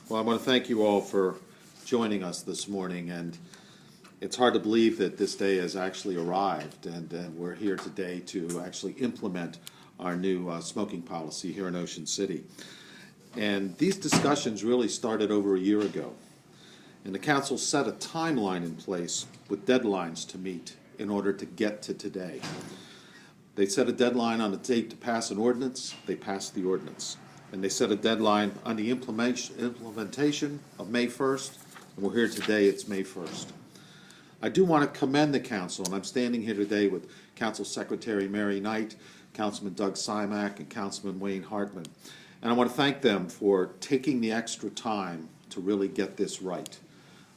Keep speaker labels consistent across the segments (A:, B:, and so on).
A: Well, I want to thank you all for joining us this morning, and it's hard to believe that this day has actually arrived, and we're here today to actually implement our new smoking policy here in Ocean City. And these discussions really started over a year ago, and the council set a timeline in place with deadlines to meet in order to get to today. They set a deadline on the date to pass an ordinance. They passed the ordinance. And they set a deadline on the implementation of May 1st, and we're here today, it's May 1st. I do want to commend the council, and I'm standing here today with Council Secretary Mary Knight, Councilman Doug Simak, and Councilman Wayne Hartman. And I want to thank them for taking the extra time to really get this right.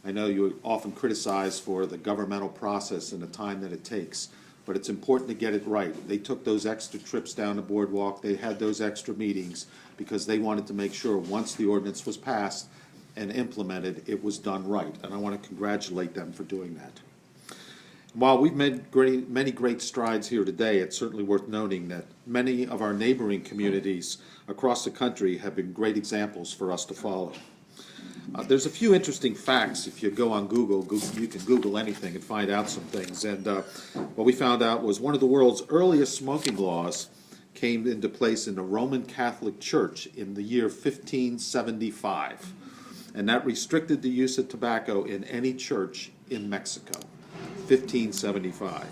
A: I know you often criticize for the governmental process and the time that it takes, but it's important to get it right. They took those extra trips down the Boardwalk, they had those extra meetings because they wanted to make sure once the ordinance was passed and implemented, it was done right. And I want to congratulate them for doing that. While we've made many great strides here today, it's certainly worth noting that many of our neighboring communities across the country have been great examples for us to follow. There's a few interesting facts. If you go on Google, you can Google anything and find out some things. And what we found out was one of the world's earliest smoking laws came into place in the Roman Catholic Church in the year 1575. And that restricted the use of tobacco in any church in Mexico. 1575.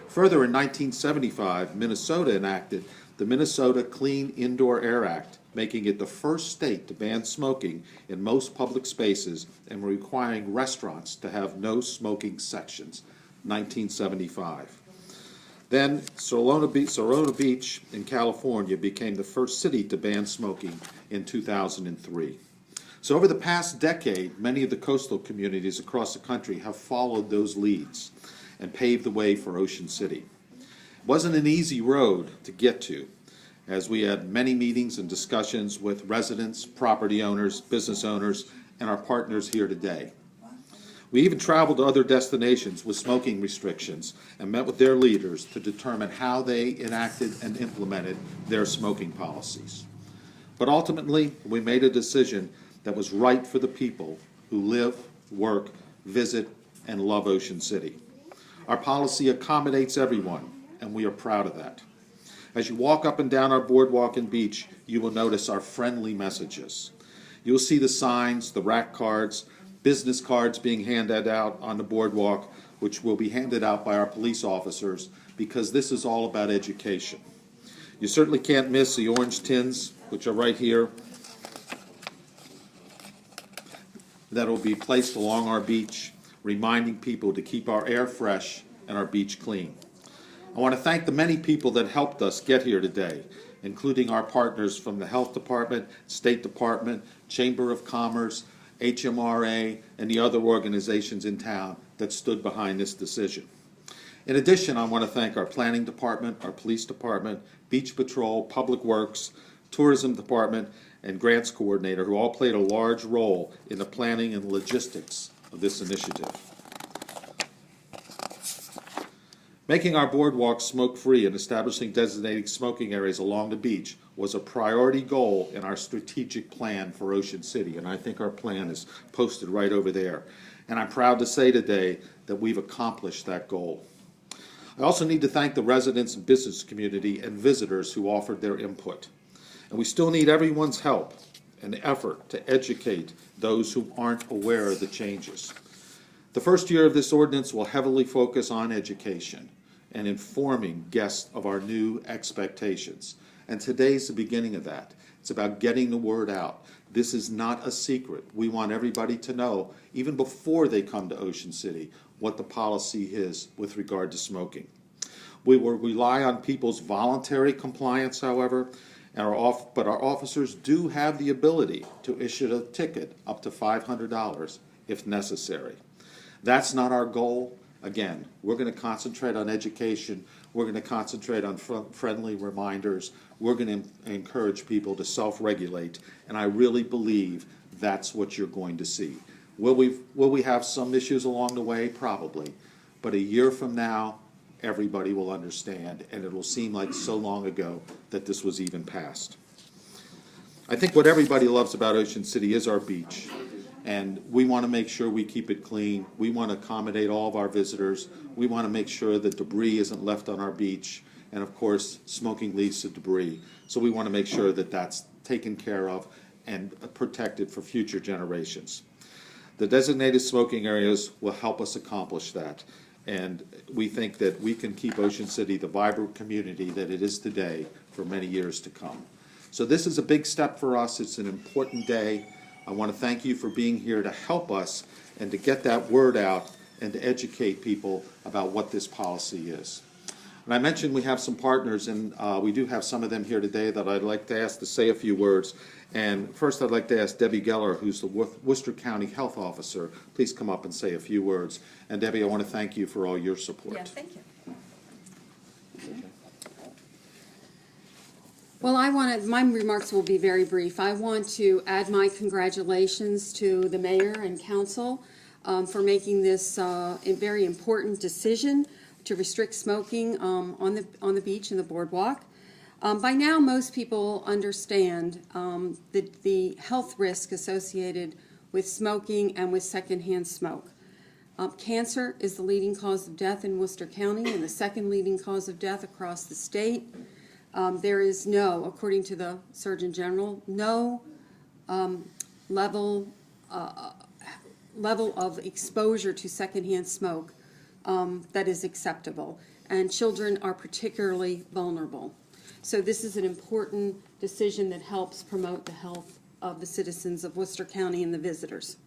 A: Further, in 1975, Minnesota enacted the Minnesota Clean Indoor Air Act, making it the first state to ban smoking in most public spaces and requiring restaurants to have no smoking sections, 1975. Then Solana Beach in California became the first city to ban smoking in 2003. So over the past decade, many of the coastal communities across the country have followed those leads and paved the way for Ocean City. It wasn't an easy road to get to, as we had many meetings and discussions with residents, property owners, business owners, and our partners here today. We even traveled to other destinations with smoking restrictions and met with their leaders to determine how they enacted and implemented their smoking policies. But ultimately, we made a decision that was right for the people who live, work, visit, and love Ocean City. Our policy accommodates everyone, and we are proud of that. As you walk up and down our boardwalk and beach, you will notice our friendly messages. You'll see the signs, the rack cards, business cards being handed out on the boardwalk, which will be handed out by our police officers, because this is all about education. You certainly can't miss the orange tins, which are right here, that will be placed along our beach, reminding people to keep our air fresh and our beach clean. I want to thank the many people that helped us get here today, including our partners from the Health Department, State Department, Chamber of Commerce, HMRA, and the other organizations in town that stood behind this decision. In addition, I want to thank our Planning Department, our Police Department, Beach Patrol, Public Works, Tourism Department, and Grants Coordinator, who all played a large role in the planning and logistics of this initiative. Making our boardwalk smoke-free and establishing designated smoking areas along the beach was a priority goal in our strategic plan for Ocean City, and I think our plan is posted right over there. And I'm proud to say today that we've accomplished that goal. I also need to thank the residents and business community and visitors who offered their input. And we still need everyone's help and effort to educate those who aren't aware of the changes. The first year of this ordinance will heavily focus on education and informing guests of our new expectations. And today's the beginning of that. It's about getting the word out. This is not a secret. We want everybody to know, even before they come to Ocean City, what the policy is with regard to smoking. We will rely on people's voluntary compliance, however, but our officers do have the ability to issue a ticket up to $500 if necessary. That's not our goal. Again, we're going to concentrate on education. We're going to concentrate on friendly reminders. We're going to encourage people to self-regulate, and I really believe that's what you're going to see. Will we have some issues along the way? Probably. But a year from now, everybody will understand, and it will seem like so long ago that this was even passed. I think what everybody loves about Ocean City is our beach. And we want to make sure we keep it clean. We want to accommodate all of our visitors. We want to make sure that debris isn't left on our beach. And of course, smoking leads to debris. So we want to make sure that that's taken care of and protected for future generations. The designated smoking areas will help us accomplish that. And we think that we can keep Ocean City the vibrant community that it is today for many years to come. So this is a big step for us. It's an important day. I want to thank you for being here to help us and to get that word out and to educate people about what this policy is. And I mentioned we have some partners, and we do have some of them here today that I'd like to ask to say a few words. And first I'd like to ask Debbie Geller, who's the Worcester County Health Officer. Please come up and say a few words. And Debbie, I want to thank you for all your support.
B: Yeah, thank you.
C: Well, my remarks will be very brief. I want to add my congratulations to the mayor and council for making this a very important decision to restrict smoking on the beach and the boardwalk. By now, most people understand the health risk associated with smoking and with secondhand smoke. Cancer is the leading cause of death in Worcester County and the second leading cause of death across the state. There is no, according to the Surgeon General, no level of exposure to secondhand smoke that is acceptable, and children are particularly vulnerable. So this is an important decision that helps promote the health of the citizens of Worcester County and the visitors.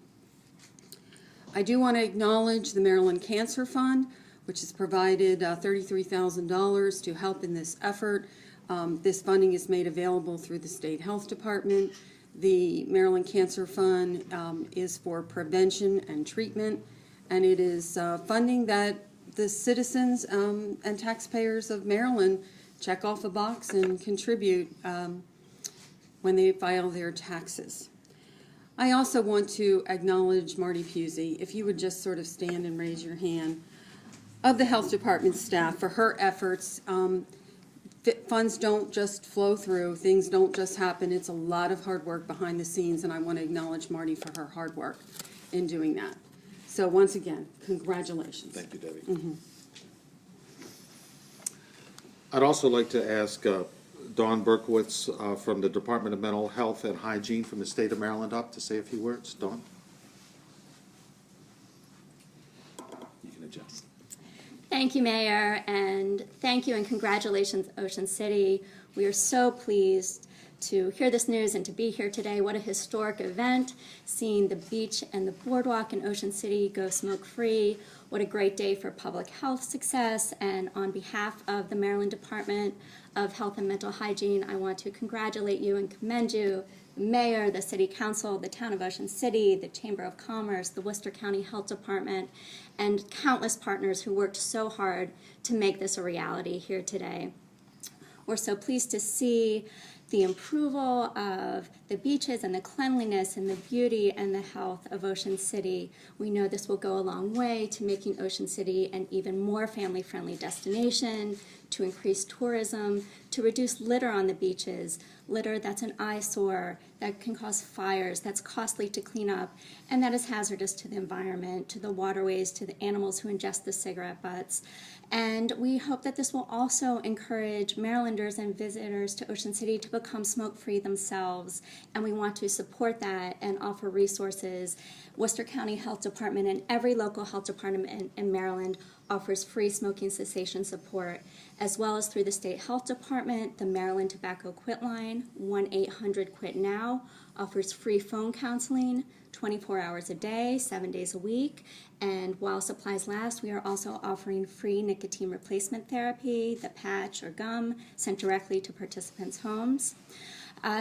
C: I do want to acknowledge the Maryland Cancer Fund, which has provided $33,000 to help in this effort. This funding is made available through the State Health Department. The Maryland Cancer Fund is for prevention and treatment, and it is funding that the citizens and taxpayers of Maryland check off a box and contribute when they file their taxes. I also want to acknowledge Marty Pusey, if you would just sort of stand and raise your hand, of the Health Department staff for her efforts. Funds don't just flow through, things don't just happen. It's a lot of hard work behind the scenes, and I want to acknowledge Marty for her hard work in doing that. So once again, congratulations.
A: Thank you, Debbie. I'd also like to ask Dawn Berkowitz from the Department of Mental Health and Hygiene from the state of Maryland up to say a few words. Dawn? You can adjust.
D: Thank you, Mayor, and thank you and congratulations, Ocean City. We are so pleased to hear this news and to be here today. What a historic event, seeing the beach and the boardwalk in Ocean City go smoke-free. What a great day for public health success. And on behalf of the Maryland Department of Health and Mental Hygiene, I want to congratulate you and commend you, the Mayor, the City Council, the Town of Ocean City, the Chamber of Commerce, the Worcester County Health Department, and countless partners who worked so hard to make this a reality here today. We're so pleased to see the approval of the beaches and the cleanliness and the beauty and the health of Ocean City. We know this will go a long way to making Ocean City an even more family-friendly destination, to increase tourism, to reduce litter on the beaches, litter that's an eyesore, that can cause fires, that's costly to clean up, and that is hazardous to the environment, to the waterways, to the animals who ingest the cigarette butts. And we hope that this will also encourage Marylanders and visitors to Ocean City to become smoke-free themselves, and we want to support that and offer resources. Worcester County Health Department and every local health department in Maryland offers free smoking cessation support, as well as through the State Health Department. The Maryland Tobacco Quit Line, 1-800-QUIT-NOW, offers free phone counseling 24 hours a day, 7 days a week. And while supplies last, we are also offering free nicotine replacement therapy, the patch or gum, sent directly to participants' homes.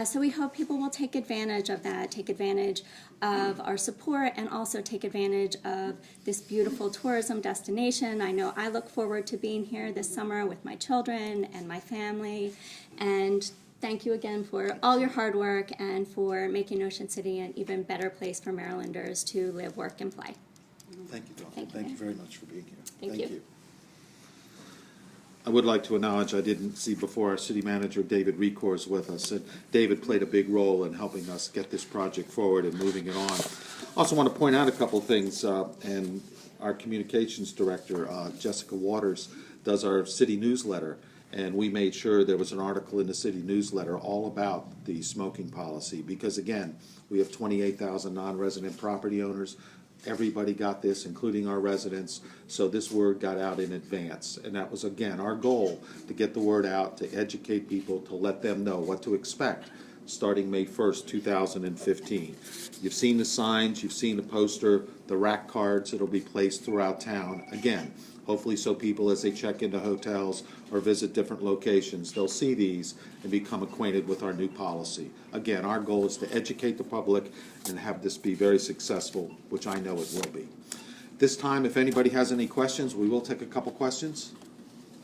D: So we hope people will take advantage of that, take advantage of our support, and also take advantage of this beautiful tourism destination. I know I look forward to being here this summer with my children and my family. And thank you again for all your hard work and for making Ocean City an even better place for Marylanders to live, work, and play.
A: Thank you, Dawn.
D: Thank you,
A: Thank you
D: Mayor.
A: very much for being here.
D: Thank you.
A: I would like to acknowledge, I didn't see before, our city manager, David Recor, is with us. And David played a big role in helping us get this project forward and moving it on. Also want to point out a couple of things, and our communications director, Jessica Waters, does our city newsletter. And we made sure there was an article in the city newsletter all about the smoking policy because, again, we have 28,000 non-resident property owners. Everybody got this, including our residents, so this word got out in advance. And that was, again, our goal, to get the word out, to educate people, to let them know what to expect starting May 1st, 2015. You've seen the signs, you've seen the poster, the rack cards that'll be placed throughout town. Again, hopefully so people, as they check into hotels or visit different locations, they'll see these and become acquainted with our new policy. Again, our goal is to educate the public and have this be very successful, which I know it will be. This time, if anybody has any questions, we will take a couple questions.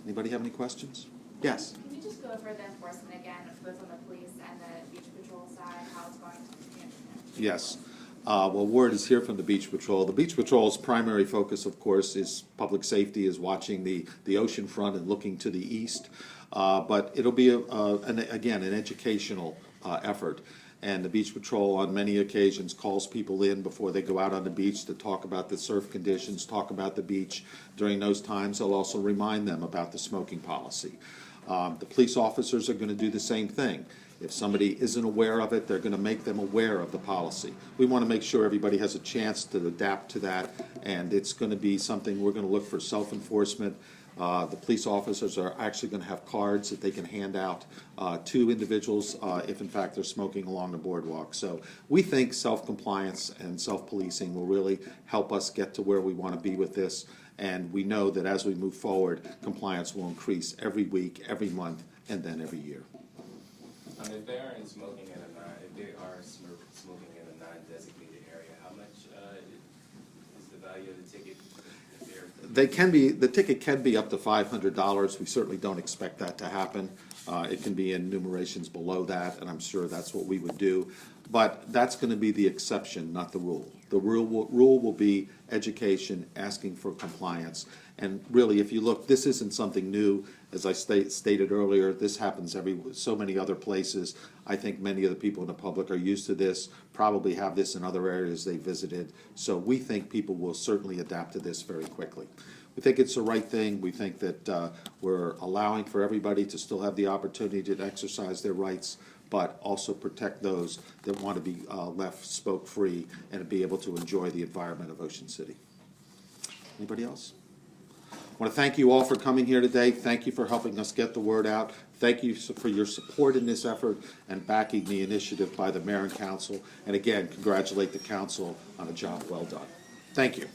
A: Anybody have any questions? Yes?
B: Can you just go over the enforcement again, both on the police and the beach patrol side, how it's going to be implemented?
A: Yes. Well, word is here from the Beach Patrol. The Beach Patrol's primary focus, of course, is public safety, is watching the ocean front and looking to the east. But it'll be, again, an educational effort. And the Beach Patrol, on many occasions, calls people in before they go out on the beach to talk about the surf conditions, talk about the beach. During those times, they'll also remind them about the smoking policy. The police officers are going to do the same thing. If somebody isn't aware of it, they're going to make them aware of the policy. We want to make sure everybody has a chance to adapt to that, and it's going to be something we're going to look for self-enforcement. The police officers are actually going to have cards that they can hand out to individuals if, in fact, they're smoking along the boardwalk. So we think self-compliance and self-policing will really help us get to where we want to be with this, and we know that as we move forward, compliance will increase every week, every month, and then every year.
E: If they aren't smoking in if they are smoking in a non-designated area, how much is the value of the ticket?
A: The ticket can be up to $500. We certainly don't expect that to happen. It can be in numerations below that, and I'm sure that's what we would do. But that's going to be the exception, not the rule. The rule will be education, asking for compliance. And really, if you look, this isn't something new. As I stated earlier, this happens so many other places. I think many of the people in the public are used to this, probably have this in other areas they visited. So we think people will certainly adapt to this very quickly. We think it's the right thing. We think that we're allowing for everybody to still have the opportunity to exercise their rights, but also protect those that want to be left smoke-free and be able to enjoy the environment of Ocean City. Anybody else? I want to thank you all for coming here today. Thank you for helping us get the word out. Thank you for your support in this effort and backing the initiative by the Mayor and Council. And again, congratulate the Council on a job well done. Thank you.